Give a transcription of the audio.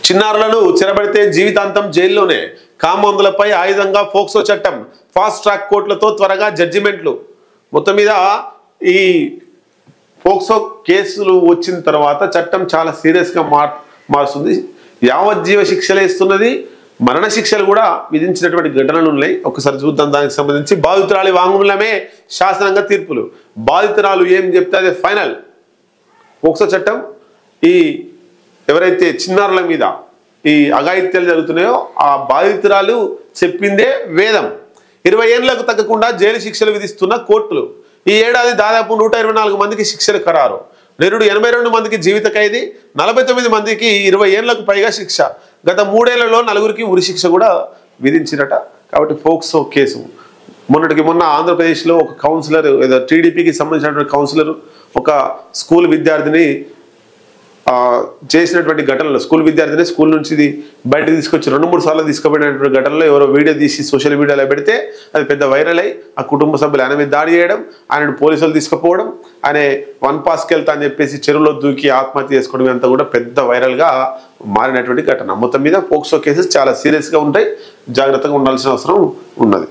చిన్నారులను చెరబడితే జీవితాంతం జైల్లోనే. కామందులపై ఆయుధంగా పోక్సో చట్టం. ఫాస్ట్ ట్రాక్ కోర్టులతో త్వరగా జడ్జిమెంట్లు. మొత్తం మీద ఈ పోక్సో కేసులు వచ్చిన తర్వాత చట్టం చాలా సీరియస్గా మారుస్తుంది. యావజ్జీవ శిక్షలు ఇస్తున్నది, మరణ శిక్షలు కూడా విధించినటువంటి ఘటనలు ఉన్నాయి. ఒకసారి చూద్దాం. దానికి సంబంధించి బాధితురాలి వాంగ్మూలమే శాసనంగా తీర్పులు. బాధితురాలు ఏం చెప్తే అదే ఫైనల్. పోక్సో చట్టం ఈ ఎవరైతే చిన్నారుల మీద ఈ అఘాయిత్యాలు జరుగుతున్నాయో ఆ బాధితురాలు చెప్పిందే వేదం. 20 ఏళ్లకు తగ్గకుండా జైలు శిక్షలు విధిస్తున్న కోర్టులు. ఈ ఏడాది దాదాపు 124 మందికి శిక్షలు ఖరారు. నిరుడు 82 మందికి జీవిత ఖైదీ, 49 మందికి 20 ఏళ్లకు పైగా శిక్ష. గత 3 ఏళ్లలో 4గురికి ఉరి శిక్ష కూడా విధించినట. కాబట్టి పోక్సో కేసు మొన్న ఆంధ్రప్రదేశ్లో ఒక కౌన్సిలర్, ఏదో టీడీపీకి సంబంధించినటువంటి కౌన్సిలర్ ఒక స్కూల్ విద్యార్థిని చేసినటువంటి ఘటనలో, స్కూల్ విద్యార్థిని స్కూల్ నుంచి బయటకు తీసుకొచ్చి 2-3 సార్లు తీసుకుపోయినటువంటి ఘటనలో ఎవరో వీడియో తీసి సోషల్ మీడియాలో పెడితే అది పెద్ద వైరల్ అయ్యి ఆ కుటుంబ సభ్యులు ఆయన మీద దాడి చేయడం, ఆయనను పోలీసులు తీసుకుపోవడం, ఆయన 1 పాస్కి వెళ్తా అని చెప్పేసి చెరువులో దూకి ఆత్మహత్య చేసుకోవడం అంతా కూడా పెద్ద వైరల్గా మారినటువంటి ఘటన. మొత్తం మీద పోక్సో కేసెస్ చాలా సీరియస్గా ఉంటాయి, జాగ్రత్తగా ఉండాల్సిన అవసరం ఉన్నది.